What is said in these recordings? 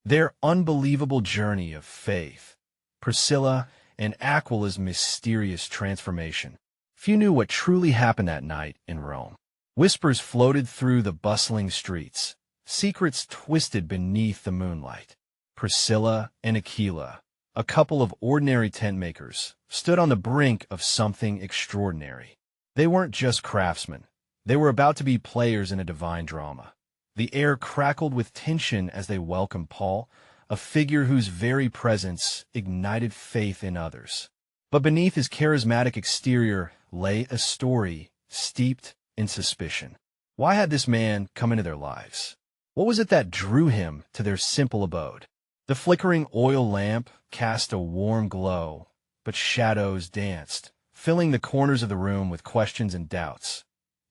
Their unbelievable journey of faith. Priscilla and Aquila's mysterious transformation. Few knew what truly happened that night in Rome. Whispers floated through the bustling streets, secrets twisted beneath the moonlight. Priscilla and Aquila, a couple of ordinary tent-makers, stood on the brink of something extraordinary. They weren't just craftsmen. They were about to be players in a divine drama. The air crackled with tension as they welcomed Paul, a figure whose very presence ignited faith in others. But beneath his charismatic exterior lay a story steeped in suspicion. Why had this man come into their lives? What was it that drew him to their simple abode? The flickering oil lamp cast a warm glow, but shadows danced, filling the corners of the room with questions and doubts.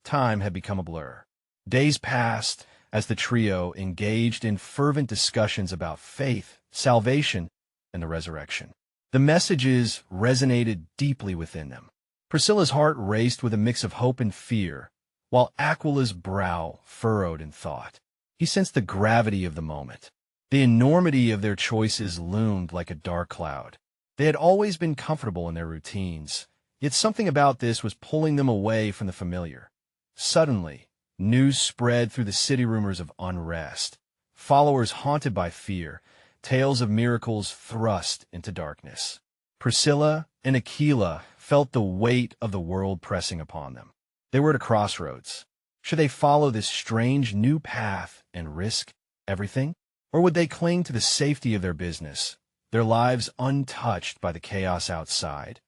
Time had become a blur. Days passed as the trio engaged in fervent discussions about faith, salvation, and the resurrection. The messages resonated deeply within them. Priscilla's heart raced with a mix of hope and fear, while Aquila's brow furrowed in thought. He sensed the gravity of the moment. The enormity of their choices loomed like a dark cloud. They had always been comfortable in their routines, yet something about this was pulling them away from the familiar. Suddenly, news spread through the city, rumors of unrest, followers haunted by fear, tales of miracles thrust into darkness. Priscilla and Aquila felt the weight of the world pressing upon them. They were at a crossroads. Should they follow this strange new path and risk everything? Or would they cling to the safety of their business, their lives untouched by the chaos outside?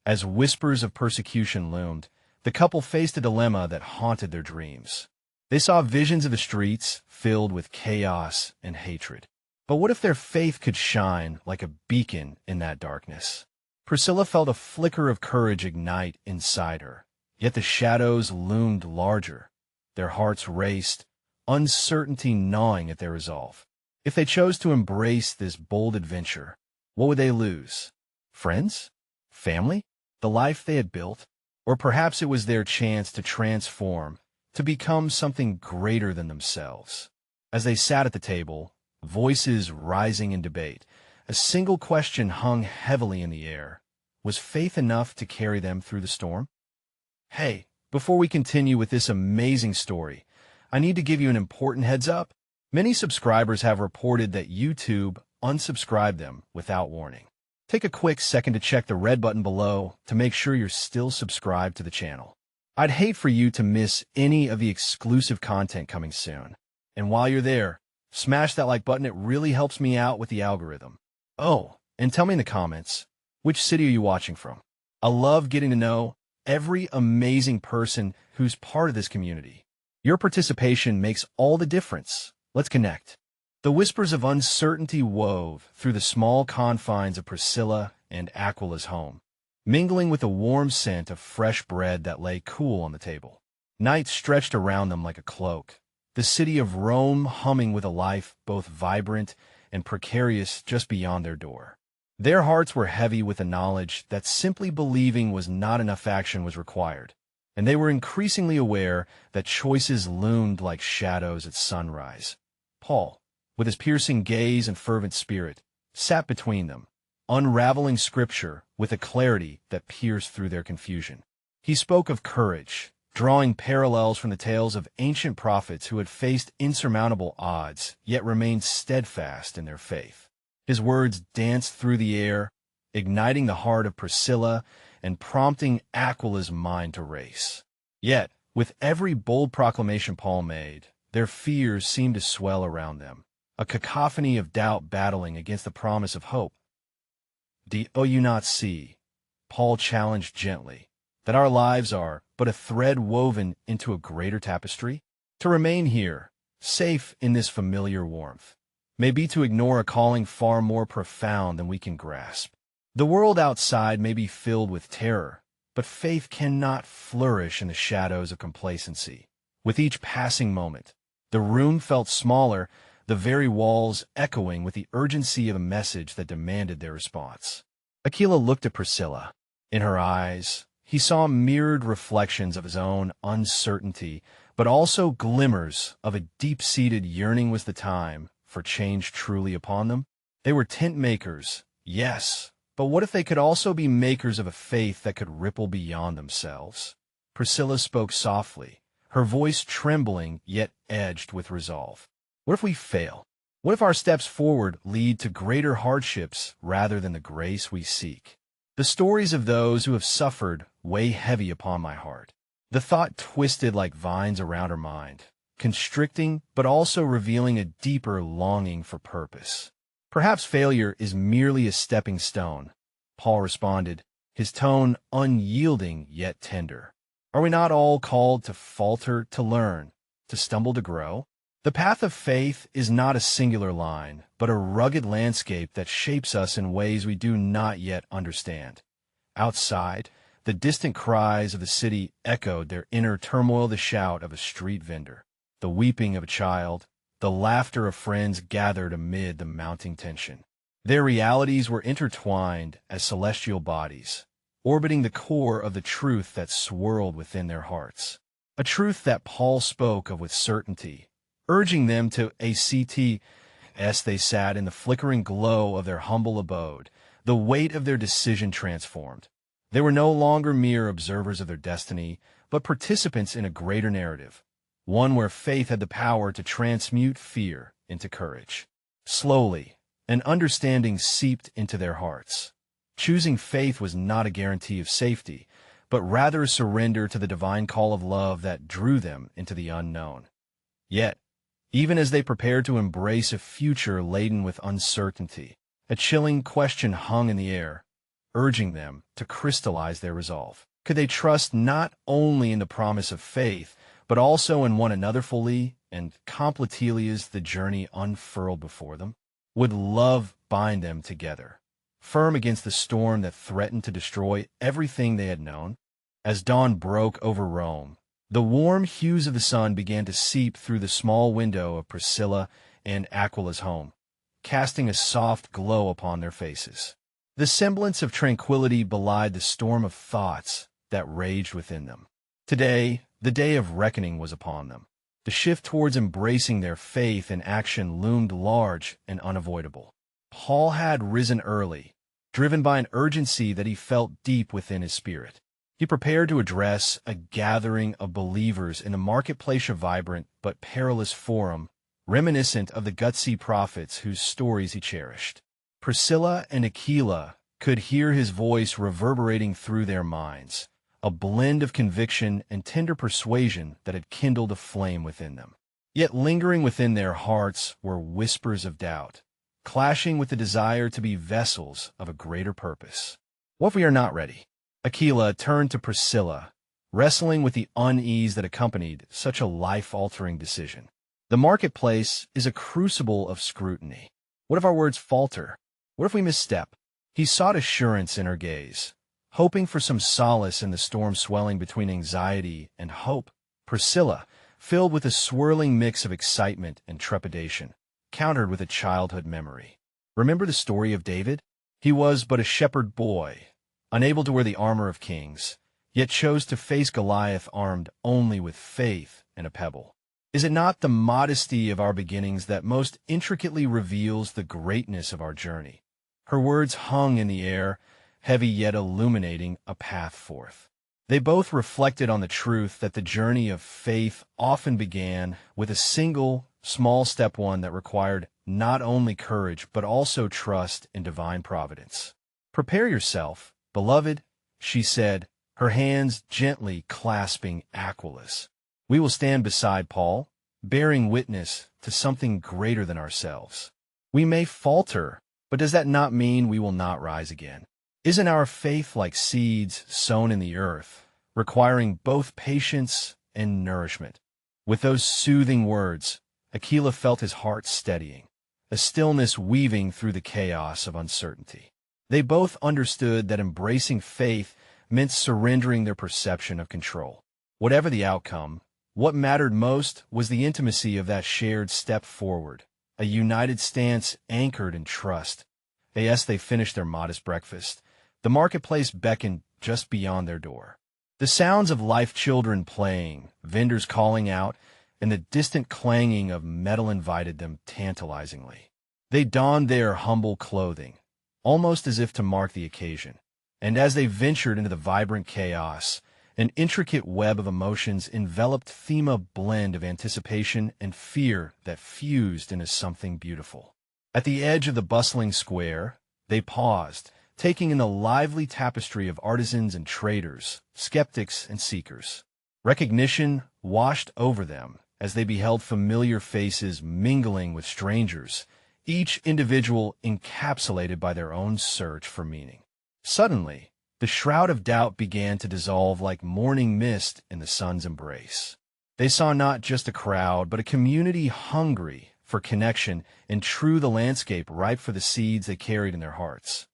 As whispers of persecution loomed, the couple faced a dilemma that haunted their dreams. They saw visions of the streets filled with chaos and hatred. But what if their faith could shine like a beacon in that darkness? Priscilla felt a flicker of courage ignite inside her, yet the shadows loomed larger. Their hearts raced, uncertainty gnawing at their resolve. If they chose to embrace this bold adventure, what would they lose? Friends? Family? The life they had built? Or perhaps it was their chance to transform, to become something greater than themselves. As they sat at the table, voices rising in debate, a single question hung heavily in the air. Was faith enough to carry them through the storm? Hey, before we continue with this amazing story, I need to give you an important heads up. Many subscribers have reported that YouTube unsubscribed them without warning. Take a quick second to check the red button below to make sure you're still subscribed to the channel. I'd hate for you to miss any of the exclusive content coming soon. And while you're there, smash that like button. It really helps me out with the algorithm. Oh, and tell me in the comments, which city are you watching from? I love getting to know every amazing person who's part of this community. Your participation makes all the difference. Let's connect. The whispers of uncertainty wove through the small confines of Priscilla and Aquila's home, mingling with the warm scent of fresh bread that lay cool on the table. Night stretched around them like a cloak, the city of Rome humming with a life both vibrant and precarious just beyond their door. Their hearts were heavy with the knowledge that simply believing was not enough. Action was required, and they were increasingly aware that choices loomed like shadows at sunrise. Paul, with his piercing gaze and fervent spirit, sat between them, unraveling scripture with a clarity that pierced through their confusion. He spoke of courage, drawing parallels from the tales of ancient prophets who had faced insurmountable odds, yet remained steadfast in their faith. His words danced through the air, igniting the heart of Priscilla and prompting Aquila's mind to race. Yet, with every bold proclamation Paul made, their fears seemed to swell around them, a cacophony of doubt battling against the promise of hope. Do you not see, Paul challenged gently, that our lives are but a thread woven into a greater tapestry? To remain here, safe in this familiar warmth, may be to ignore a calling far more profound than we can grasp. The world outside may be filled with terror, but faith cannot flourish in the shadows of complacency. With each passing moment, the room felt smaller, the very walls echoing with the urgency of a message that demanded their response. Aquila looked at Priscilla. In her eyes, he saw mirrored reflections of his own uncertainty, but also glimmers of a deep-seated yearning. Was the time for for change truly upon them? They were tent makers, yes, but what if they could also be makers of a faith that could ripple beyond themselves? Priscilla spoke softly, her voice trembling yet edged with resolve. What if we fail? What if our steps forward lead to greater hardships rather than the grace we seek? The stories of those who have suffered weigh heavy upon my heart. The thought twisted like vines around her mind, constricting but also revealing a deeper longing for purpose. Perhaps failure is merely a stepping stone, Paul responded, his tone unyielding yet tender. Are we not all called to falter, to learn, to stumble, to grow? The path of faith is not a singular line, but a rugged landscape that shapes us in ways we do not yet understand. Outside, the distant cries of the city echoed their inner turmoil, the shout of a street vendor, the weeping of a child, the laughter of friends gathered amid the mounting tension. Their realities were intertwined as celestial bodies, orbiting the core of the truth that swirled within their hearts. A truth that Paul spoke of with certainty, urging them to act as they sat in the flickering glow of their humble abode, the weight of their decision transformed. They were no longer mere observers of their destiny, but participants in a greater narrative, one where faith had the power to transmute fear into courage. Slowly, an understanding seeped into their hearts. Choosing faith was not a guarantee of safety, but rather a surrender to the divine call of love that drew them into the unknown. Yet, even as they prepared to embrace a future laden with uncertainty, a chilling question hung in the air, urging them to crystallize their resolve. Could they trust not only in the promise of faith, but also in one another fully and completely as the journey unfurled before them? Would love bind them together, firm against the storm that threatened to destroy everything they had known? As dawn broke over Rome, the warm hues of the sun began to seep through the small window of Priscilla and Aquila's home, casting a soft glow upon their faces. The semblance of tranquility belied the storm of thoughts that raged within them. Today, the day of reckoning was upon them. The shift towards embracing their faith in action loomed large and unavoidable. Paul had risen early, driven by an urgency that he felt deep within his spirit. He prepared to address a gathering of believers in the marketplace, a vibrant but perilous forum, reminiscent of the gutsy prophets whose stories he cherished. Priscilla and Aquila could hear his voice reverberating through their minds, a blend of conviction and tender persuasion that had kindled a flame within them. Yet lingering within their hearts were whispers of doubt, clashing with the desire to be vessels of a greater purpose. What if we are not ready? Aquila turned to Priscilla, wrestling with the unease that accompanied such a life-altering decision. The marketplace is a crucible of scrutiny. What if our words falter? What if we misstep? He sought assurance in her gaze, hoping for some solace in the storm swelling between anxiety and hope. Priscilla, filled with a swirling mix of excitement and trepidation, countered with a childhood memory. Remember the story of David? He was but a shepherd boy, unable to wear the armor of kings, yet chose to face Goliath armed only with faith and a pebble. Is it not the modesty of our beginnings that most intricately reveals the greatness of our journey? Her words hung in the air, heavy yet illuminating a path forth. They both reflected on the truth that the journey of faith often began with a single, small step, one that required not only courage but also trust in divine providence. Prepare yourself, beloved, she said, her hands gently clasping Aquila's. We will stand beside Paul, bearing witness to something greater than ourselves. We may falter, but does that not mean we will not rise again? Isn't our faith like seeds sown in the earth, requiring both patience and nourishment? With those soothing words, Aquila felt his heart steadying, a stillness weaving through the chaos of uncertainty. They both understood that embracing faith meant surrendering their perception of control. Whatever the outcome, what mattered most was the intimacy of that shared step forward, a united stance anchored in trust. As they finished their modest breakfast, the marketplace beckoned just beyond their door. The sounds of life children playing, vendors calling out, and the distant clanging of metal invited them tantalizingly. They donned their humble clothing, almost as if to mark the occasion, and as they ventured into the vibrant chaos, an intricate web of emotions enveloped them, a blend of anticipation and fear that fused into something beautiful. At the edge of the bustling square, they paused, taking in the lively tapestry of artisans and traders, skeptics and seekers. Recognition washed over them as they beheld familiar faces mingling with strangers, each individual encapsulated by their own search for meaning. Suddenly, the shroud of doubt began to dissolve like morning mist in the sun's embrace. They saw not just a crowd, but a community hungry for connection and true the landscape ripe for the seeds they carried in their hearts.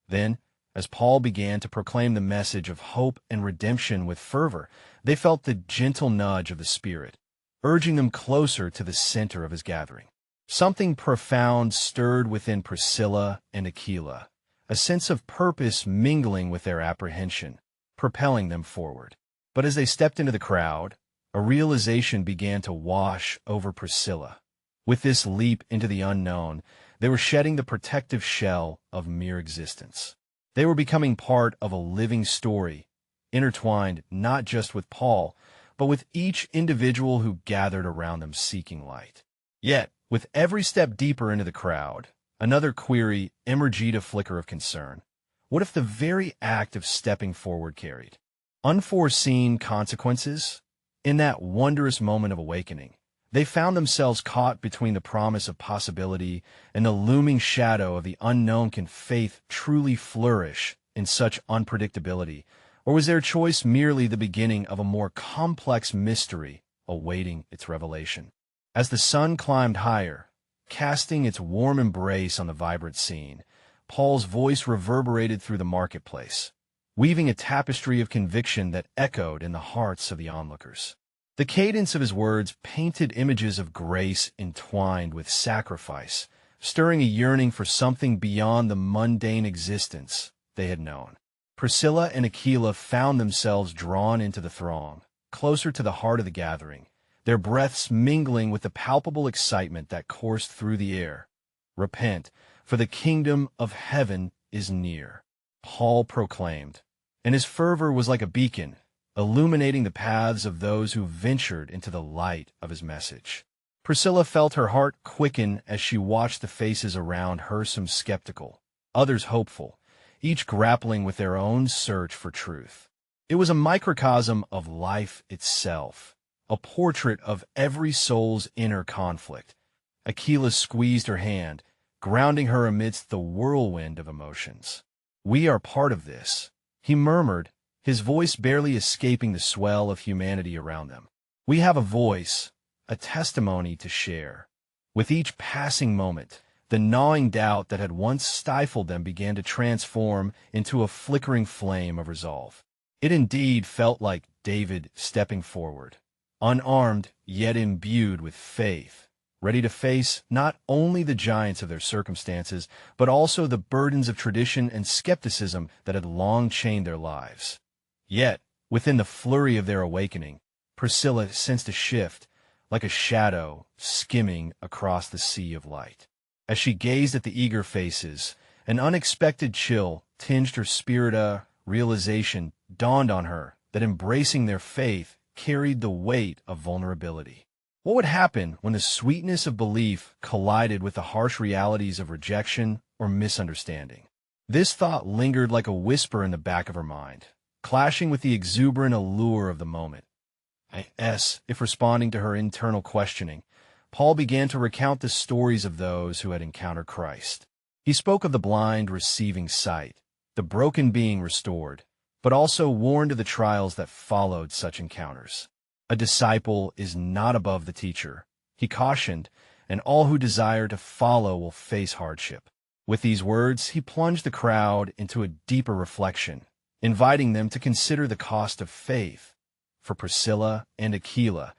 Then, as Paul began to proclaim the message of hope and redemption with fervor, they felt the gentle nudge of the Spirit, urging them closer to the center of his gathering. Something profound stirred within Priscilla and Aquila, a sense of purpose mingling with their apprehension, propelling them forward. But as they stepped into the crowd, a realization began to wash over Priscilla. With this leap into the unknown, they were shedding the protective shell of mere existence. They were becoming part of a living story, intertwined not just with Paul, but with each individual who gathered around them seeking light. Yet, with every step deeper into the crowd, another query emerged, a flicker of concern. What if the very act of stepping forward carried unforeseen consequences? In that wondrous moment of awakening, they found themselves caught between the promise of possibility and the looming shadow of the unknown. Can faith truly flourish in such unpredictability, or was their choice merely the beginning of a more complex mystery awaiting its revelation? As the sun climbed higher, casting its warm embrace on the vibrant scene, Paul's voice reverberated through the marketplace, weaving a tapestry of conviction that echoed in the hearts of the onlookers. The cadence of his words painted images of grace entwined with sacrifice, stirring a yearning for something beyond the mundane existence they had known. Priscilla and Aquila found themselves drawn into the throng, closer to the heart of the gathering, their breaths mingling with the palpable excitement that coursed through the air. "Repent, for the kingdom of heaven is near," Paul proclaimed, and his fervor was like a beacon, illuminating the paths of those who ventured into the light of his message. Priscilla felt her heart quicken as she watched the faces around her, some skeptical, others hopeful, each grappling with their own search for truth. It was a microcosm of life itself, a portrait of every soul's inner conflict. Aquila squeezed her hand, grounding her amidst the whirlwind of emotions. "We are part of this," he murmured, his voice barely escaping the swell of humanity around them. "We have a voice, a testimony to share." With each passing moment, the gnawing doubt that had once stifled them began to transform into a flickering flame of resolve. It indeed felt like David stepping forward, unarmed yet imbued with faith, ready to face not only the giants of their circumstances, but also the burdens of tradition and skepticism that had long chained their lives. Yet, within the flurry of their awakening, Priscilla sensed a shift, like a shadow skimming across the sea of light. As she gazed at the eager faces, an unexpected chill tinged her spirit. A realization dawned on her that embracing their faith carried the weight of vulnerability. What would happen when the sweetness of belief collided with the harsh realities of rejection or misunderstanding? This thought lingered like a whisper in the back of her mind, clashing with the exuberant allure of the moment. If responding to her internal questioning, Paul began to recount the stories of those who had encountered Christ. He spoke of the blind receiving sight, the broken being restored, but also warned of the trials that followed such encounters. "A disciple is not above the teacher," he cautioned, "and all who desire to follow will face hardship." With these words, he plunged the crowd into a deeper reflection, inviting them to consider the cost of faith. For Priscilla and Aquila,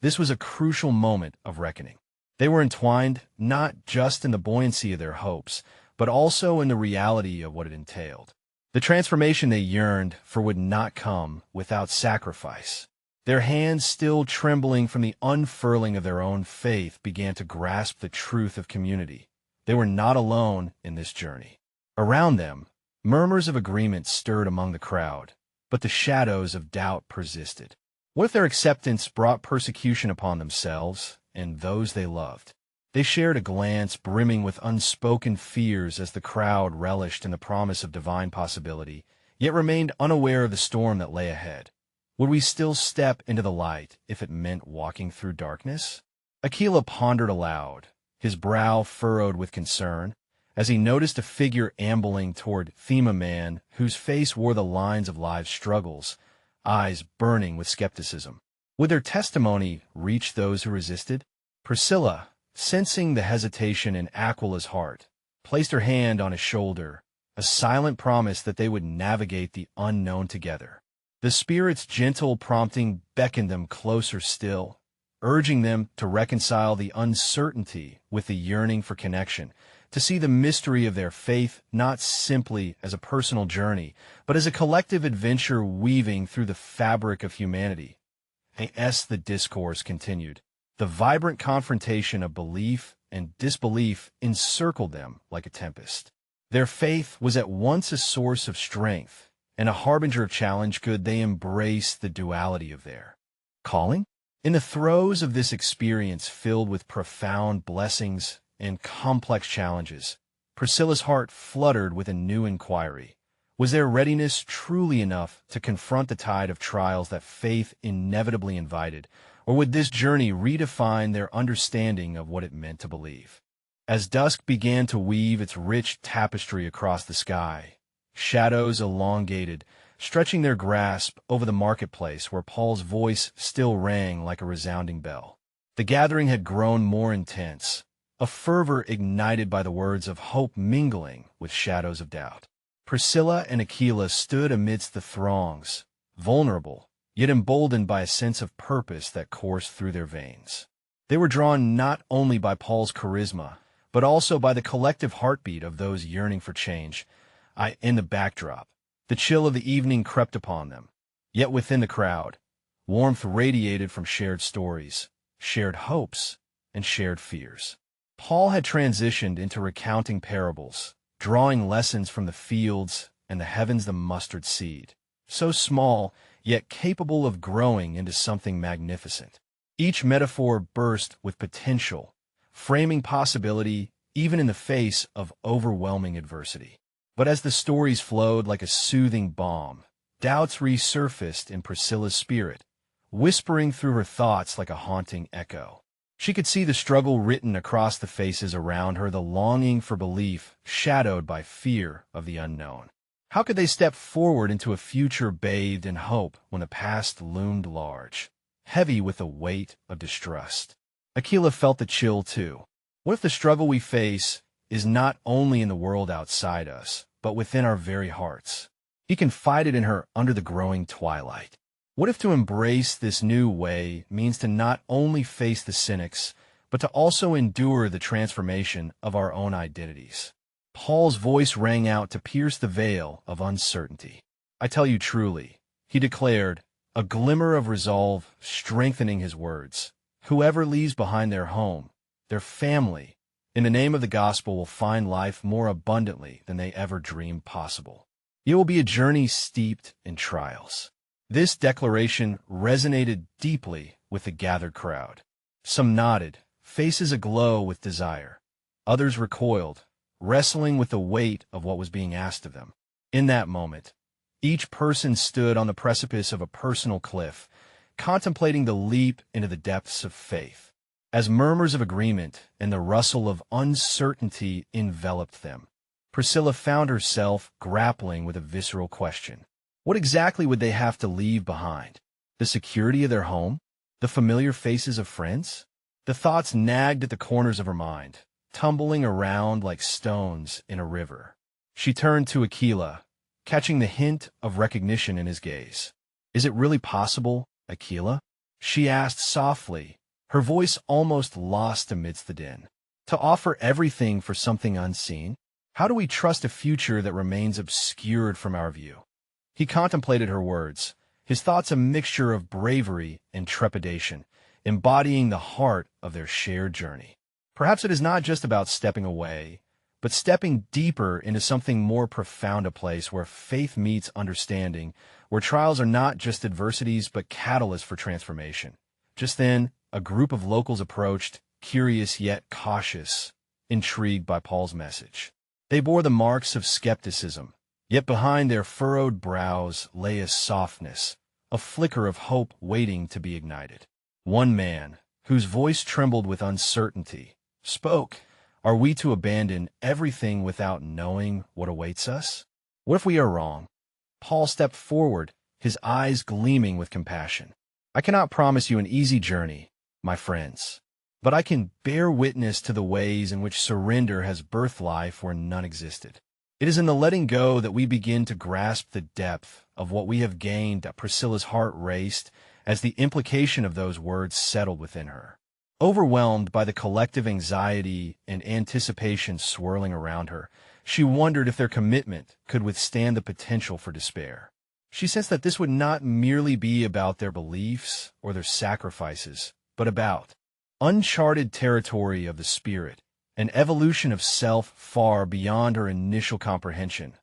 this was a crucial moment of reckoning. They were entwined not just in the buoyancy of their hopes, but also in the reality of what it entailed. The transformation they yearned for would not come without sacrifice. Their hands, still trembling from the unfurling of their own faith, began to grasp the truth of community. They were not alone in this journey. Around them, murmurs of agreement stirred among the crowd, but the shadows of doubt persisted. What if their acceptance brought persecution upon themselves and those they loved? They shared a glance brimming with unspoken fears as the crowd relished in the promise of divine possibility, yet remained unaware of the storm that lay ahead. Would we still step into the light if it meant walking through darkness? Aquila pondered aloud, his brow furrowed with concern, as he noticed a figure ambling toward them, a man whose face wore the lines of live struggles, eyes burning with skepticism. Would their testimony reach those who resisted? Priscilla, sensing the hesitation in Aquila's heart, placed her hand on his shoulder, a silent promise that they would navigate the unknown together. The Spirit's gentle prompting beckoned them closer still, urging them to reconcile the uncertainty with the yearning for connection, to see the mystery of their faith not simply as a personal journey, but as a collective adventure weaving through the fabric of humanity. As the discourse continued, the vibrant confrontation of belief and disbelief encircled them like a tempest. Their faith was at once a source of strength and a harbinger of challenge. Could they embrace the duality of their calling? In the throes of this experience filled with profound blessings and complex challenges, Priscilla's heart fluttered with a new inquiry. Was their readiness truly enough to confront the tide of trials that faith inevitably invited, or would this journey redefine their understanding of what it meant to believe? As dusk began to weave its rich tapestry across the sky, shadows elongated, stretching their grasp over the marketplace where Paul's voice still rang like a resounding bell. The gathering had grown more intense, a fervor ignited by the words of hope mingling with shadows of doubt. Priscilla and Aquila stood amidst the throngs, vulnerable, yet emboldened by a sense of purpose that coursed through their veins. They were drawn not only by Paul's charisma, but also by the collective heartbeat of those yearning for change. In the backdrop, the chill of the evening crept upon them. Yet within the crowd, warmth radiated from shared stories, shared hopes, and shared fears. Paul had transitioned into recounting parables, drawing lessons from the fields and the heavens, the mustard seed, so small, yet capable of growing into something magnificent. Each metaphor burst with potential, framing possibility even in the face of overwhelming adversity. But as the stories flowed like a soothing balm, doubts resurfaced in Priscilla's spirit, whispering through her thoughts like a haunting echo. She could see the struggle written across the faces around her, the longing for belief shadowed by fear of the unknown. How could they step forward into a future bathed in hope when the past loomed large, heavy with the weight of distrust? Aquila felt the chill too. What if the struggle we face is not only in the world outside us, but within our very hearts? He confided in her under the growing twilight. What if to embrace this new way means to not only face the cynics, but to also endure the transformation of our own identities? Paul's voice rang out to pierce the veil of uncertainty. I tell you truly, he declared, a glimmer of resolve strengthening his words. Whoever leaves behind their home, their family, in the name of the gospel will find life more abundantly than they ever dreamed possible. It will be a journey steeped in trials. This declaration resonated deeply with the gathered crowd. Some nodded, faces aglow with desire. Others recoiled, wrestling with the weight of what was being asked of them. In that moment, each person stood on the precipice of a personal cliff, contemplating the leap into the depths of faith. As murmurs of agreement and the rustle of uncertainty enveloped them, Priscilla found herself grappling with a visceral question. What exactly would they have to leave behind? The security of their home? The familiar faces of friends? The thoughts nagged at the corners of her mind, tumbling around like stones in a river. She turned to Aquila, catching the hint of recognition in his gaze. Is it really possible, Aquila? She asked softly, her voice almost lost amidst the din. To offer everything for something unseen? How do we trust a future that remains obscured from our view? He contemplated her words, his thoughts a mixture of bravery and trepidation, embodying the heart of their shared journey. Perhaps it is not just about stepping away, but stepping deeper into something more profound, a place where faith meets understanding, where trials are not just adversities but catalysts for transformation. Just then, a group of locals approached, curious yet cautious, intrigued by Paul's message. They bore the marks of skepticism, yet behind their furrowed brows lay a softness, a flicker of hope waiting to be ignited. One man, whose voice trembled with uncertainty, spoke. Are we to abandon everything without knowing what awaits us? What if we are wrong? Paul stepped forward, his eyes gleaming with compassion. I cannot promise you an easy journey, my friends, but I can bear witness to the ways in which surrender has birthed life where none existed. It is in the letting go that we begin to grasp the depth of what we have gained. That Priscilla's heart raced as the implication of those words settled within her. Overwhelmed by the collective anxiety and anticipation swirling around her, she wondered if their commitment could withstand the potential for despair. She sensed that this would not merely be about their beliefs or their sacrifices, but about uncharted territory of the spirit, an evolution of self far beyond her initial comprehension.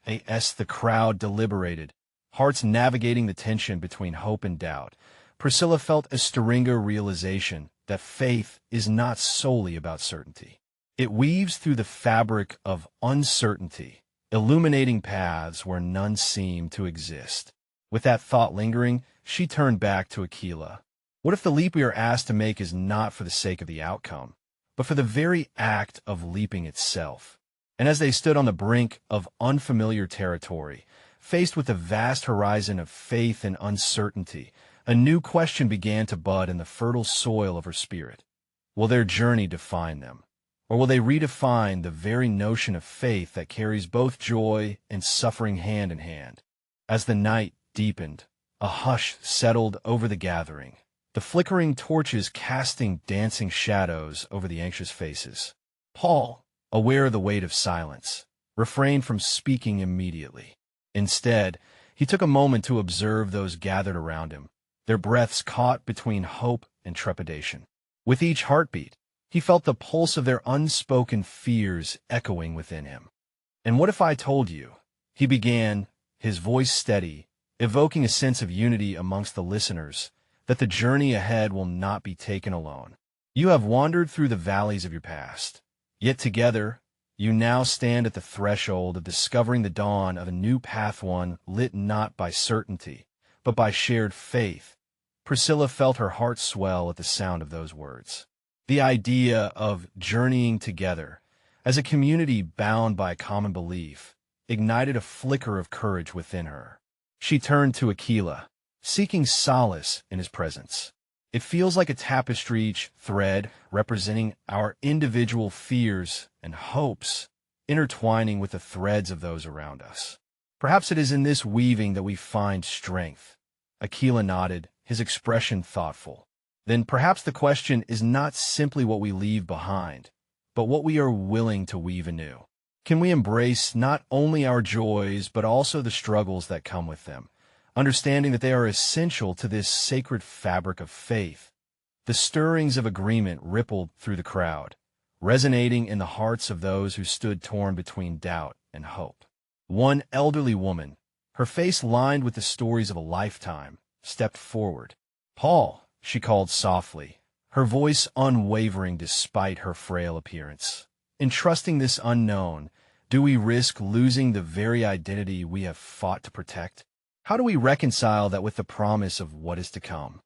As the crowd deliberated, hearts navigating the tension between hope and doubt, Priscilla felt a stirring realization that faith is not solely about certainty. It weaves through the fabric of uncertainty, illuminating paths where none seem to exist. With that thought lingering, she turned back to Aquila. What if the leap we are asked to make is not for the sake of the outcome, but for the very act of leaping itself? And as they stood on the brink of unfamiliar territory, faced with the vast horizon of faith and uncertainty, a new question began to bud in the fertile soil of her spirit. Will their journey define them? Or will they redefine the very notion of faith that carries both joy and suffering hand in hand? As the night deepened, a hush settled over the gathering, the flickering torches casting dancing shadows over the anxious faces. Paul, aware of the weight of silence, refrained from speaking immediately. Instead, he took a moment to observe those gathered around him, their breaths caught between hope and trepidation. With each heartbeat, he felt the pulse of their unspoken fears echoing within him. "And what if I told you?" he began, his voice steady, evoking a sense of unity amongst the listeners, "that the journey ahead will not be taken alone. You have wandered through the valleys of your past, yet together, you now stand at the threshold of discovering the dawn of a new path, one lit not by certainty, but by shared faith." Priscilla felt her heart swell at the sound of those words. The idea of journeying together, as a community bound by a common belief, ignited a flicker of courage within her. She turned to Aquila, seeking solace in his presence. "It feels like a tapestry, each thread representing our individual fears and hopes, intertwining with the threads of those around us. Perhaps it is in this weaving that we find strength." Aquila nodded, his expression thoughtful. "Then perhaps the question is not simply what we leave behind, but what we are willing to weave anew. Can we embrace not only our joys but also the struggles that come with them, understanding that they are essential to this sacred fabric of faith?" The stirrings of agreement rippled through the crowd, resonating in the hearts of those who stood torn between doubt and hope. One elderly woman, her face lined with the stories of a lifetime, stepped forward. "Paul," she called softly, her voice unwavering despite her frail appearance. "In trusting this unknown, do we risk losing the very identity we have fought to protect? How do we reconcile that with the promise of what is to come?"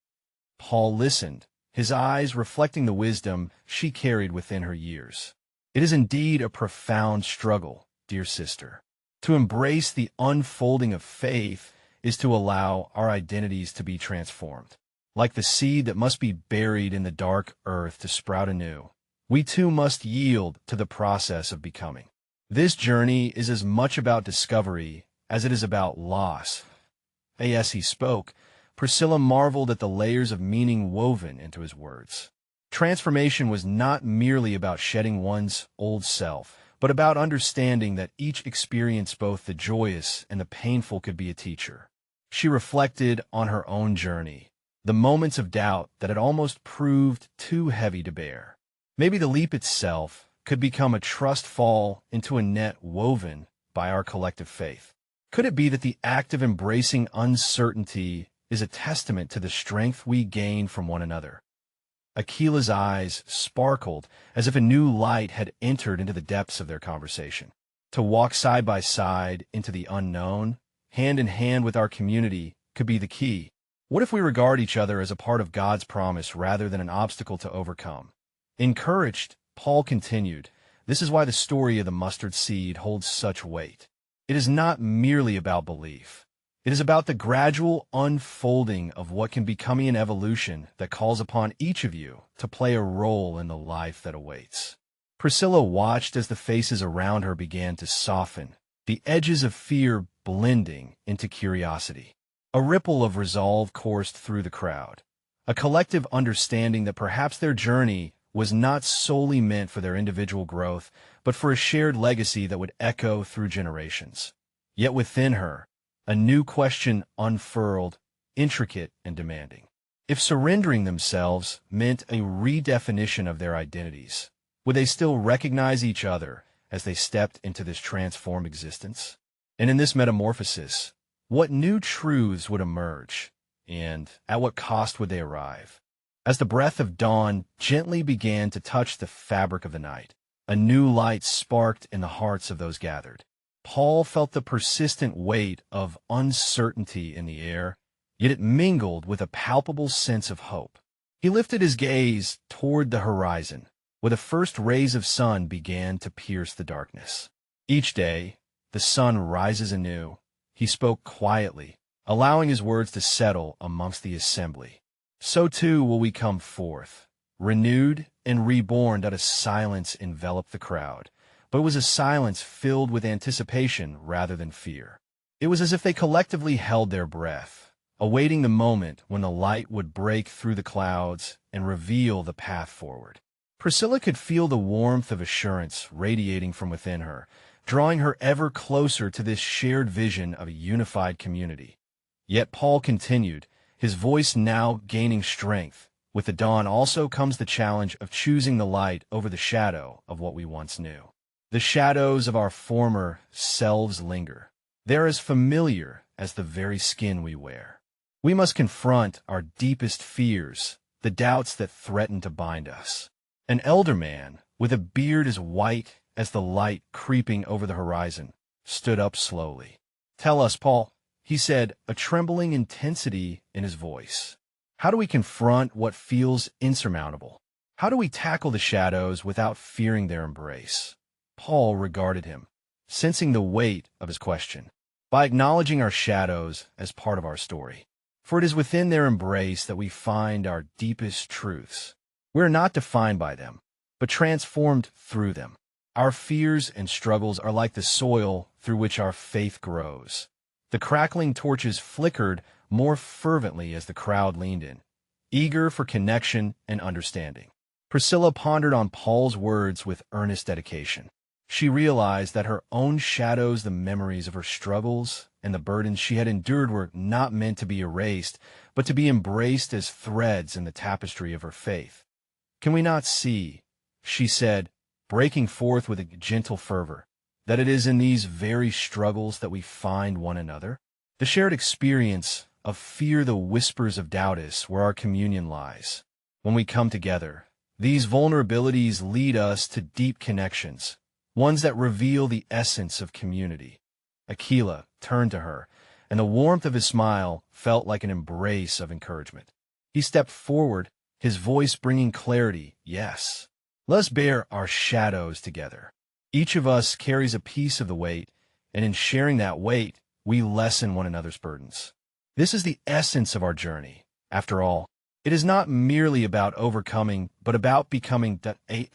Paul listened, his eyes reflecting the wisdom she carried within her years. "It is indeed a profound struggle, dear sister. To embrace the unfolding of faith is to allow our identities to be transformed. Like the seed that must be buried in the dark earth to sprout anew, we too must yield to the process of becoming. This journey is as much about discovery as it is about loss." As he spoke, Priscilla marveled at the layers of meaning woven into his words. Transformation was not merely about shedding one's old self, but about understanding that each experience, both the joyous and the painful, could be a teacher. She reflected on her own journey, the moments of doubt that had almost proved too heavy to bear. Maybe the leap itself could become a trust fall into a net woven by our collective faith. Could it be that the act of embracing uncertainty is a testament to the strength we gain from one another? Aquila's eyes sparkled as if a new light had entered into the depths of their conversation. To walk side by side into the unknown, hand in hand with our community, could be the key. What if we regard each other as a part of God's promise rather than an obstacle to overcome? Encouraged, Paul continued, "This is why the story of the mustard seed holds such weight. It is not merely about belief. It is about the gradual unfolding of what can become an evolution that calls upon each of you to play a role in the life that awaits." Priscilla watched as the faces around her began to soften, the edges of fear blending into curiosity. A ripple of resolve coursed through the crowd, a collective understanding that perhaps their journey was not solely meant for their individual growth, but for a shared legacy that would echo through generations. Yet within her, a new question unfurled, intricate and demanding. If surrendering themselves meant a redefinition of their identities, would they still recognize each other as they stepped into this transformed existence? And in this metamorphosis, what new truths would emerge, and at what cost would they arrive? As the breath of dawn gently began to touch the fabric of the night, a new light sparked in the hearts of those gathered. Paul felt the persistent weight of uncertainty in the air, yet it mingled with a palpable sense of hope. He lifted his gaze toward the horizon, where the first rays of sun began to pierce the darkness. Each day, the sun rises anew. He spoke quietly, allowing his words to settle amongst the assembly. So too will we come forth, renewed and reborn. That a silence enveloped the crowd, but it was a silence filled with anticipation rather than fear. It was as if they collectively held their breath, awaiting the moment when the light would break through the clouds and reveal the path forward. Priscilla could feel the warmth of assurance radiating from within her, drawing her ever closer to this shared vision of a unified community. Yet Paul continued, his voice now gaining strength. With the dawn also comes the challenge of choosing the light over the shadow of what we once knew. The shadows of our former selves linger. They're as familiar as the very skin we wear. We must confront our deepest fears, the doubts that threaten to bind us. An elder man, with a beard as white as the light creeping over the horizon, stood up slowly. "Tell us, Paul," he said, a trembling intensity in his voice. "How do we confront what feels insurmountable? How do we tackle the shadows without fearing their embrace?" Paul regarded him, sensing the weight of his question. "By acknowledging our shadows as part of our story. For it is within their embrace that we find our deepest truths. We are not defined by them, but transformed through them. Our fears and struggles are like the soil through which our faith grows." The crackling torches flickered more fervently as the crowd leaned in, eager for connection and understanding. Priscilla pondered on Paul's words with earnest dedication. She realized that her own shadows, the memories of her struggles, and the burdens she had endured were not meant to be erased, but to be embraced as threads in the tapestry of her faith. "Can we not see," she said, breaking forth with a gentle fervor, "that it is in these very struggles that we find one another? The shared experience of fear, the whispers of doubt is where our communion lies. When we come together, these vulnerabilities lead us to deep connections, ones that reveal the essence of community." Aquila turned to her, and the warmth of his smile felt like an embrace of encouragement. He stepped forward, his voice bringing clarity. "Yes, let's bear our shadows together. Each of us carries a piece of the weight, and in sharing that weight, we lessen one another's burdens. This is the essence of our journey. After all, it is not merely about overcoming, but about becoming."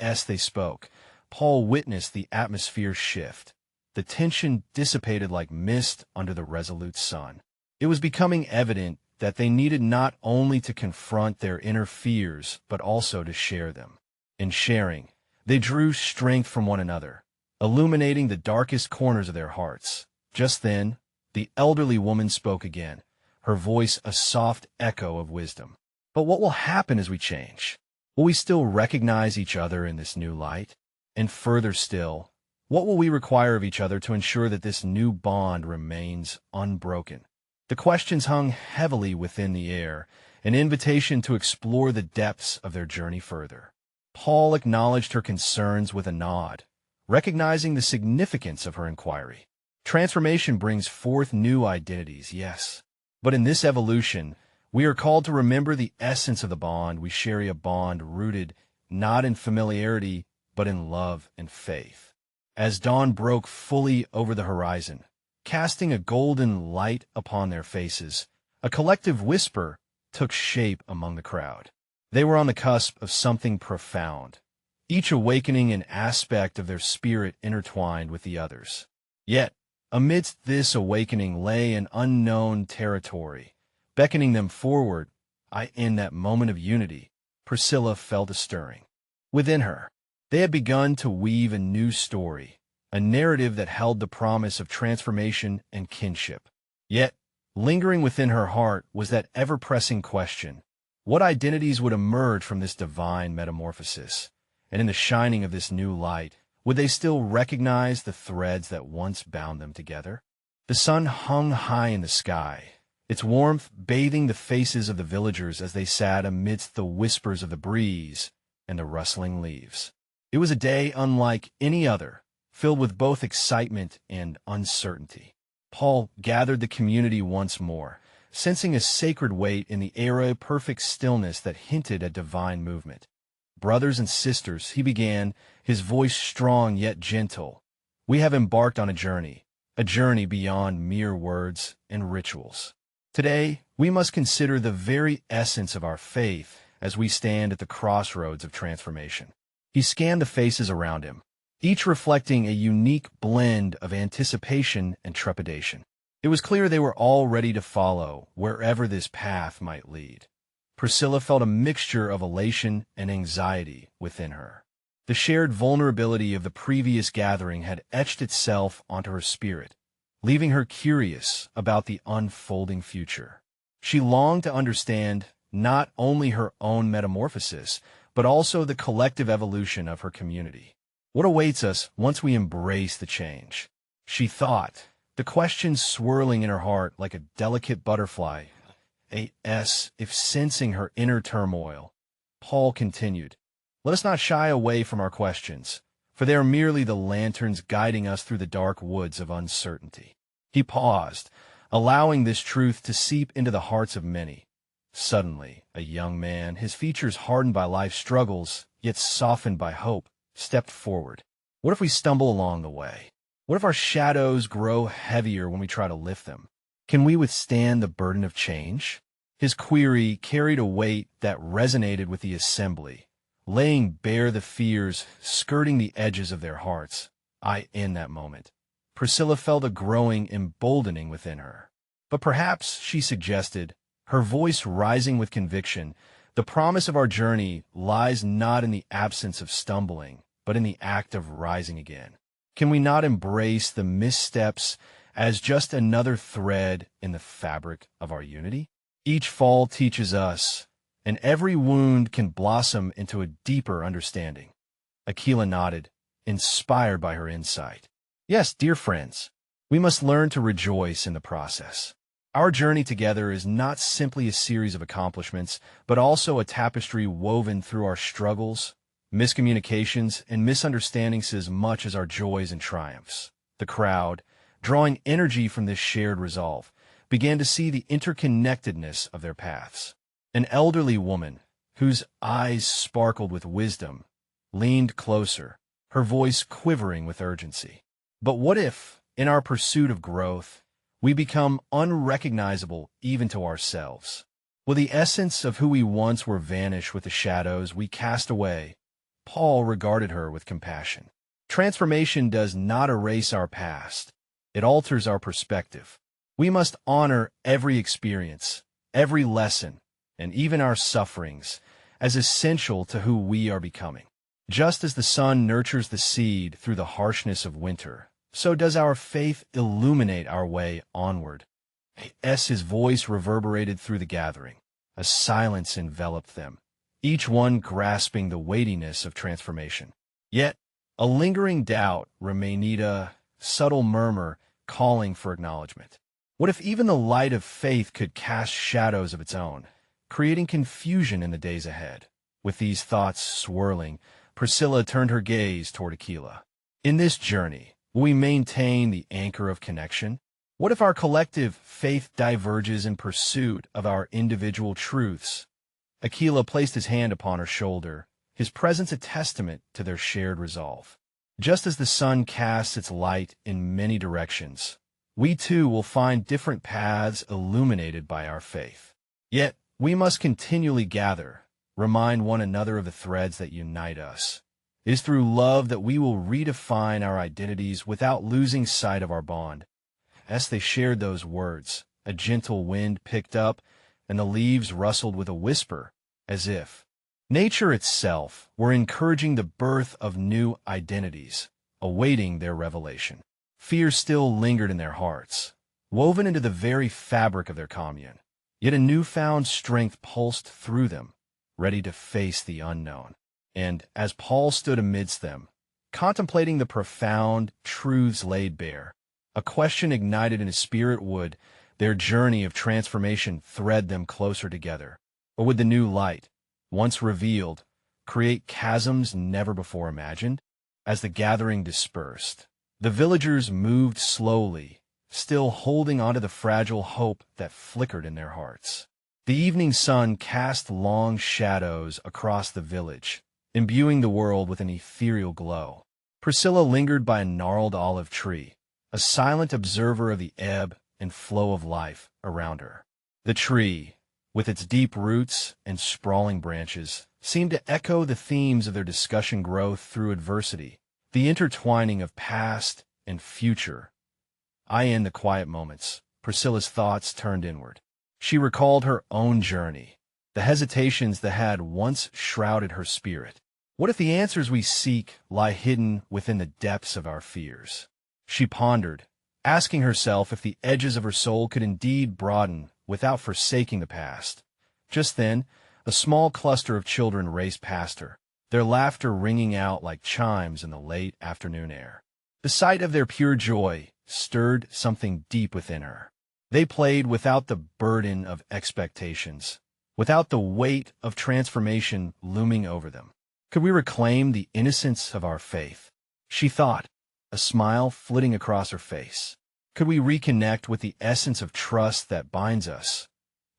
As they spoke, Paul witnessed the atmosphere shift. The tension dissipated like mist under the resolute sun. It was becoming evident that they needed not only to confront their inner fears, but also to share them. In sharing, they drew strength from one another, illuminating the darkest corners of their hearts. Just then, the elderly woman spoke again, her voice a soft echo of wisdom. But what will happen as we change? Will we still recognize each other in this new light? And further still, what will we require of each other to ensure that this new bond remains unbroken? The questions hung heavily within the air, an invitation to explore the depths of their journey further. Paul acknowledged her concerns with a nod, recognizing the significance of her inquiry. Transformation brings forth new identities, yes. But in this evolution, we are called to remember the essence of the bond we share, a bond rooted not in familiarity, but in love and faith. As dawn broke fully over the horizon, casting a golden light upon their faces, a collective whisper took shape among the crowd. They were on the cusp of something profound, each awakening an aspect of their spirit intertwined with the others. Yet, amidst this awakening lay an unknown territory, beckoning them forward. In that moment of unity, Priscilla felt a stirring. Within her, they had begun to weave a new story, a narrative that held the promise of transformation and kinship. Yet, lingering within her heart was that ever-pressing question: what identities would emerge from this divine metamorphosis? And in the shining of this new light, would they still recognize the threads that once bound them together? The sun hung high in the sky, its warmth bathing the faces of the villagers as they sat amidst the whispers of the breeze and the rustling leaves. It was a day unlike any other, filled with both excitement and uncertainty. Paul gathered the community once more, sensing a sacred weight in the air, a perfect stillness that hinted at divine movement. Brothers and sisters, he began, his voice strong yet gentle. We have embarked on a journey beyond mere words and rituals. Today, we must consider the very essence of our faith as we stand at the crossroads of transformation. He scanned the faces around him, each reflecting a unique blend of anticipation and trepidation. It was clear they were all ready to follow wherever this path might lead. Priscilla felt a mixture of elation and anxiety within her. The shared vulnerability of the previous gathering had etched itself onto her spirit, leaving her curious about the unfolding future. She longed to understand not only her own metamorphosis, but also the collective evolution of her community. What awaits us once we embrace the change? She thought, the question swirling in her heart like a delicate butterfly. If sensing her inner turmoil, Paul continued, let us not shy away from our questions, for they are merely the lanterns guiding us through the dark woods of uncertainty. He paused, allowing this truth to seep into the hearts of many. Suddenly, a young man, his features hardened by life's struggles, yet softened by hope, stepped forward. What if we stumble along the way? What if our shadows grow heavier when we try to lift them? Can we withstand the burden of change? His query carried a weight that resonated with the assembly, laying bare the fears skirting the edges of their hearts. In that moment, Priscilla felt a growing emboldening within her. But perhaps, she suggested, her voice rising with conviction, the promise of our journey lies not in the absence of stumbling, but in the act of rising again. Can we not embrace the missteps as just another thread in the fabric of our unity? Each fall teaches us, and every wound can blossom into a deeper understanding. Aquila nodded, inspired by her insight. Yes, dear friends, we must learn to rejoice in the process. Our journey together is not simply a series of accomplishments, but also a tapestry woven through our struggles, miscommunications, and misunderstandings as much as our joys and triumphs. The crowd, drawing energy from this shared resolve, began to see the interconnectedness of their paths. An elderly woman, whose eyes sparkled with wisdom, leaned closer, her voice quivering with urgency. But what if, in our pursuit of growth, we become unrecognizable even to ourselves? Will the essence of who we once were vanish with the shadows we cast away? Paul regarded her with compassion. Transformation does not erase our past. It alters our perspective. We must honor every experience, every lesson, and even our sufferings as essential to who we are becoming. Just as the sun nurtures the seed through the harshness of winter, so does our faith illuminate our way onward. As his voice reverberated through the gathering, a silence enveloped them, each one grasping the weightiness of transformation. Yet, a lingering doubt remained, a subtle murmur calling for acknowledgement. What if even the light of faith could cast shadows of its own, creating confusion in the days ahead? With these thoughts swirling, Priscilla turned her gaze toward Aquila. In this journey, will we maintain the anchor of connection? What if our collective faith diverges in pursuit of our individual truths? Aquila placed his hand upon her shoulder, his presence a testament to their shared resolve. Just as the sun casts its light in many directions, we too will find different paths illuminated by our faith. Yet, we must continually gather, remind one another of the threads that unite us. It is through love that we will redefine our identities without losing sight of our bond. As they shared those words, a gentle wind picked up, and the leaves rustled with a whisper, as if nature itself were encouraging the birth of new identities, awaiting their revelation. Fear still lingered in their hearts, woven into the very fabric of their commune. Yet a newfound strength pulsed through them, ready to face the unknown. And as Paul stood amidst them, contemplating the profound truths laid bare, a question ignited in his spirit: would their journey of transformation thread them closer together? Or would the new light, once revealed, create chasms never before imagined? As the gathering dispersed, the villagers moved slowly, still holding onto the fragile hope that flickered in their hearts. The evening sun cast long shadows across the village, imbuing the world with an ethereal glow. Priscilla lingered by a gnarled olive tree, a silent observer of the ebb and flow of life around her. The tree, with its deep roots and sprawling branches, seemed to echo the themes of their discussion: growth through adversity, the intertwining of past and future. In the quiet moments, Priscilla's thoughts turned inward. She recalled her own journey, the hesitations that had once shrouded her spirit. What if the answers we seek lie hidden within the depths of our fears? She pondered, asking herself if the edges of her soul could indeed broaden without forsaking the past. Just then, a small cluster of children raced past her, their laughter ringing out like chimes in the late afternoon air. The sight of their pure joy stirred something deep within her. They played without the burden of expectations, without the weight of transformation looming over them. Could we reclaim the innocence of our faith? She thought, a smile flitting across her face. Could we reconnect with the essence of trust that binds us?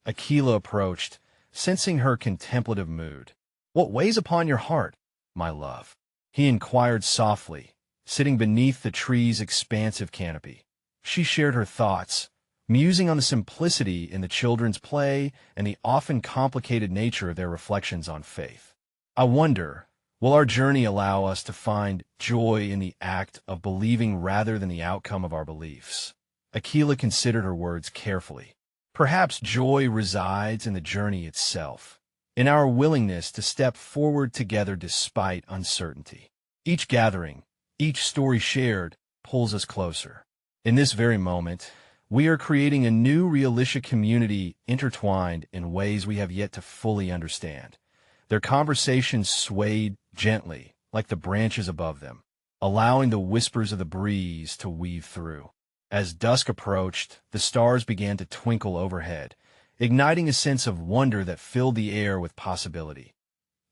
Aquila approached, sensing her contemplative mood. "What weighs upon your heart, my love?" he inquired softly, sitting beneath the tree's expansive canopy. She shared her thoughts, musing on the simplicity in the children's play and the often complicated nature of their reflections on faith. "I wonder, will our journey allow us to find joy in the act of believing rather than the outcome of our beliefs?" Aquila considered her words carefully. Perhaps joy resides in the journey itself, in our willingness to step forward together despite uncertainty. Each gathering, each story shared, pulls us closer. In this very moment, we are creating a new realistic community intertwined in ways we have yet to fully understand. Their conversations swayed gently, like the branches above them, allowing the whispers of the breeze to weave through. As dusk approached, the stars began to twinkle overhead, igniting a sense of wonder that filled the air with possibility.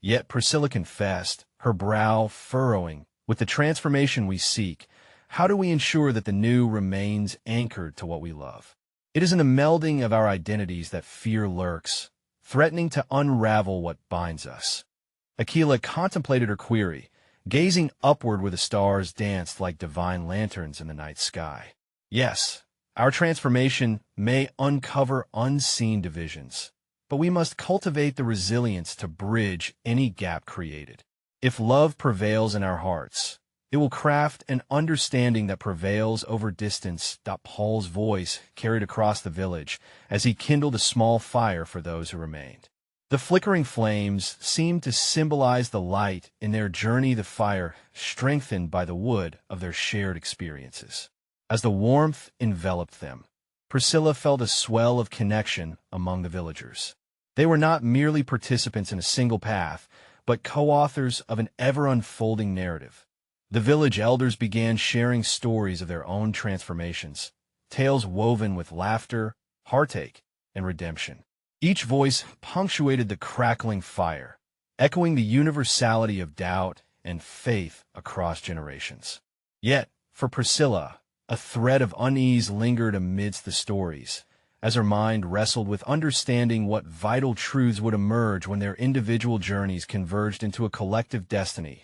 Yet Priscilla confessed, her brow furrowing, with the transformation we seek, how do we ensure that the new remains anchored to what we love? It is in the melding of our identities that fear lurks, threatening to unravel what binds us. Aquila contemplated her query, gazing upward where the stars danced like divine lanterns in the night sky. Yes, our transformation may uncover unseen divisions, but we must cultivate the resilience to bridge any gap created. If love prevails in our hearts, it will craft an understanding that prevails over distance. Paul's voice carried across the village as he kindled a small fire for those who remained. The flickering flames seemed to symbolize the light in their journey, the fire strengthened by the wood of their shared experiences. As the warmth enveloped them, Priscilla felt a swell of connection among the villagers. They were not merely participants in a single path, but co-authors of an ever-unfolding narrative. The village elders began sharing stories of their own transformations, tales woven with laughter, heartache, and redemption. Each voice punctuated the crackling fire, echoing the universality of doubt and faith across generations. Yet, for Priscilla, a thread of unease lingered amidst the stories, as her mind wrestled with understanding what vital truths would emerge when their individual journeys converged into a collective destiny.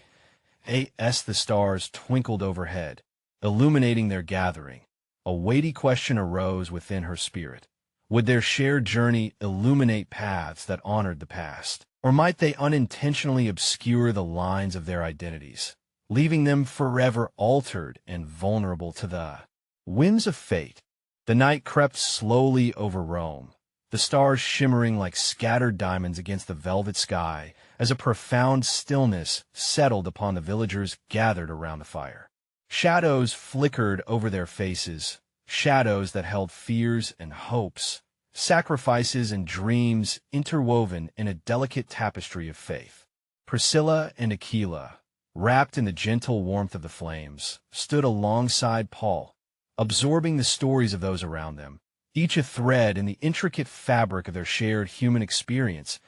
As the stars twinkled overhead, illuminating their gathering, a weighty question arose within her spirit. Would their shared journey illuminate paths that honored the past, or might they unintentionally obscure the lines of their identities, leaving them forever altered and vulnerable to the whims of fate? The night crept slowly over Rome, the stars shimmering like scattered diamonds against the velvet sky, as a profound stillness settled upon the villagers gathered around the fire. Shadows flickered over their faces, shadows that held fears and hopes, sacrifices and dreams interwoven in a delicate tapestry of faith. Priscilla and Aquila, wrapped in the gentle warmth of the flames, stood alongside Paul, absorbing the stories of those around them, each a thread in the intricate fabric of their shared human experience.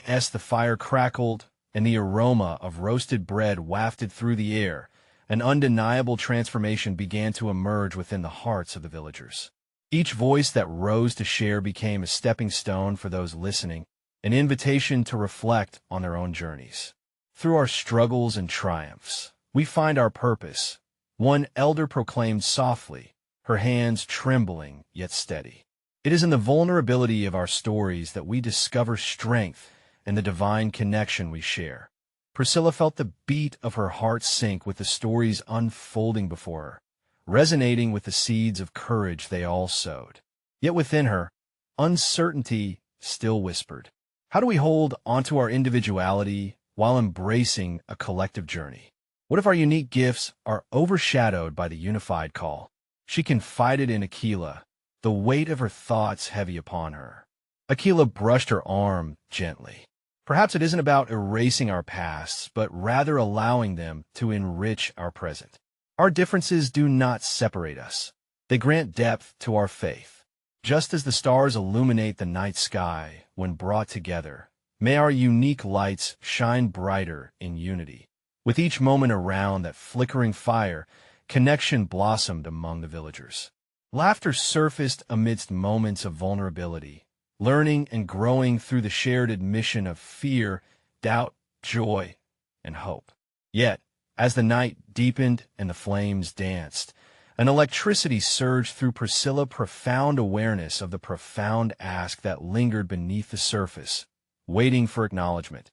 As the fire crackled and the aroma of roasted bread wafted through the air, an undeniable transformation began to emerge within the hearts of the villagers. Each voice that rose to share became a stepping stone for those listening, an invitation to reflect on their own journeys. Through our struggles and triumphs, we find our purpose, one elder proclaimed softly, her hands trembling yet steady. It is in the vulnerability of our stories that we discover strength and the divine connection we share. Priscilla felt the beat of her heart sink with the stories unfolding before her, resonating with the seeds of courage they all sowed. Yet within her, uncertainty still whispered. How do we hold onto our individuality while embracing a collective journey? What if our unique gifts are overshadowed by the unified call? She confided in Aquila, the weight of her thoughts heavy upon her. Aquila brushed her arm gently. Perhaps it isn't about erasing our pasts, but rather allowing them to enrich our present. Our differences do not separate us. They grant depth to our faith. Just as the stars illuminate the night sky when brought together, may our unique lights shine brighter in unity. With each moment around that flickering fire, connection blossomed among the villagers. Laughter surfaced amidst moments of vulnerability, learning and growing through the shared admission of fear, doubt, joy, and hope. Yet, as the night deepened and the flames danced, an electricity surged through Priscilla's profound awareness of the profound ask that lingered beneath the surface, waiting for acknowledgement.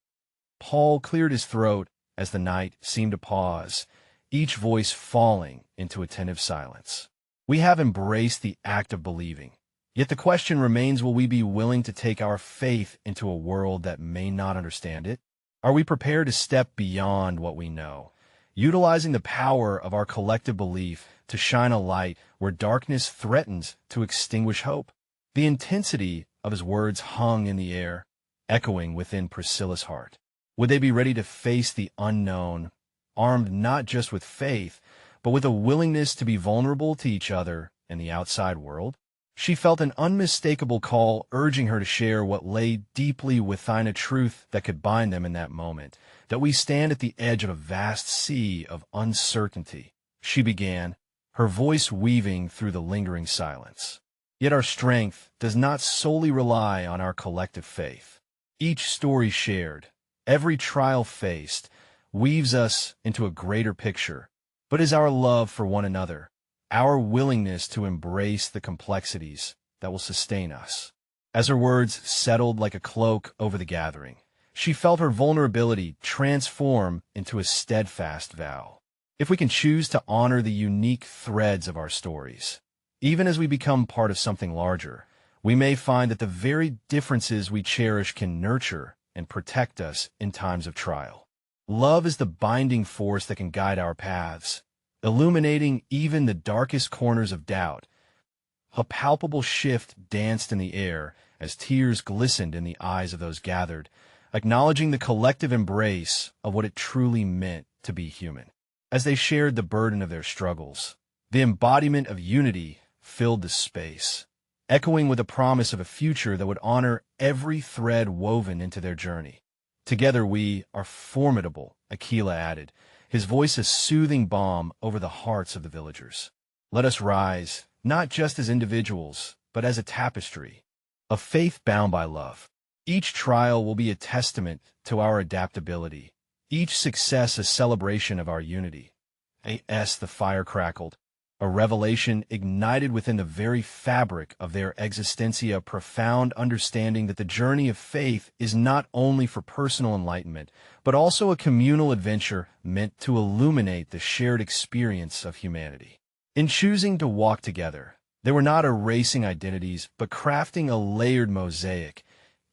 Paul cleared his throat as the night seemed to pause, each voice falling into attentive silence. We have embraced the act of believing. Yet the question remains, will we be willing to take our faith into a world that may not understand it? Are we prepared to step beyond what we know, utilizing the power of our collective belief to shine a light where darkness threatens to extinguish hope? The intensity of his words hung in the air, echoing within Priscilla's heart. Would they be ready to face the unknown, armed not just with faith, but with a willingness to be vulnerable to each other and the outside world? She felt an unmistakable call urging her to share what lay deeply within, a truth that could bind them in that moment, that we stand at the edge of a vast sea of uncertainty. She began, her voice weaving through the lingering silence. Yet our strength does not solely rely on our collective faith. Each story shared, every trial faced, weaves us into a greater picture, but is our love for one another, our willingness to embrace the complexities that will sustain us. As her words settled like a cloak over the gathering, she felt her vulnerability transform into a steadfast vow. If we can choose to honor the unique threads of our stories, even as we become part of something larger, we may find that the very differences we cherish can nurture and protect us in times of trial. Love is the binding force that can guide our paths, illuminating even the darkest corners of doubt. A palpable shift danced in the air as tears glistened in the eyes of those gathered, acknowledging the collective embrace of what it truly meant to be human. As they shared the burden of their struggles, the embodiment of unity filled the space, echoing with a promise of a future that would honor every thread woven into their journey. "Together we are formidable," Aquila added, his voice a soothing balm over the hearts of the villagers. "Let us rise, not just as individuals, but as a tapestry, a faith bound by love. Each trial will be a testament to our adaptability, each success a celebration of our unity." The fire crackled, a revelation ignited within the very fabric of their existentia, a profound understanding that the journey of faith is not only for personal enlightenment, but also a communal adventure meant to illuminate the shared experience of humanity. In choosing to walk together, they were not erasing identities, but crafting a layered mosaic,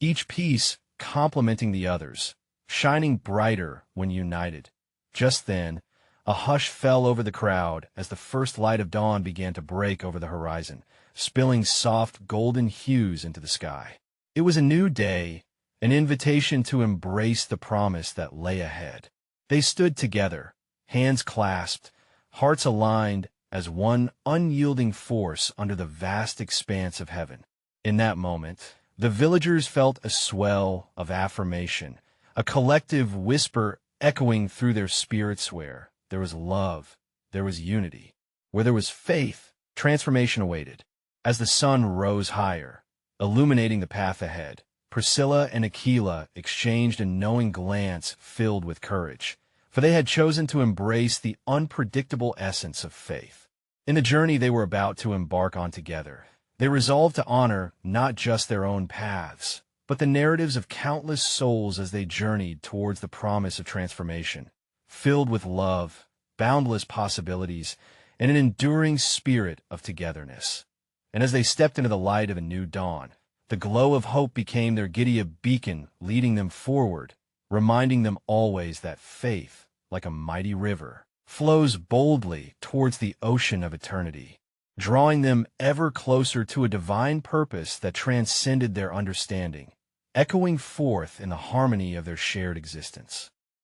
each piece complementing the others, shining brighter when united. Just then, a hush fell over the crowd as the first light of dawn began to break over the horizon, spilling soft golden hues into the sky. It was a new day, an invitation to embrace the promise that lay ahead. They stood together, hands clasped, hearts aligned as one unyielding force under the vast expanse of heaven. In that moment, the villagers felt a swell of affirmation, a collective whisper echoing through their spirits where there was love, there was unity. Where there was faith, transformation awaited. As the sun rose higher, illuminating the path ahead, Priscilla and Aquila exchanged a knowing glance filled with courage, for they had chosen to embrace the unpredictable essence of faith. In the journey they were about to embark on together, they resolved to honor not just their own paths, but the narratives of countless souls as they journeyed towards the promise of transformation, filled with love, boundless possibilities, and an enduring spirit of togetherness. And as they stepped into the light of a new dawn, the glow of hope became their giddy beacon, leading them forward, reminding them always that faith, like a mighty river, flows boldly towards the ocean of eternity, drawing them ever closer to a divine purpose that transcended their understanding, echoing forth in the harmony of their shared existence.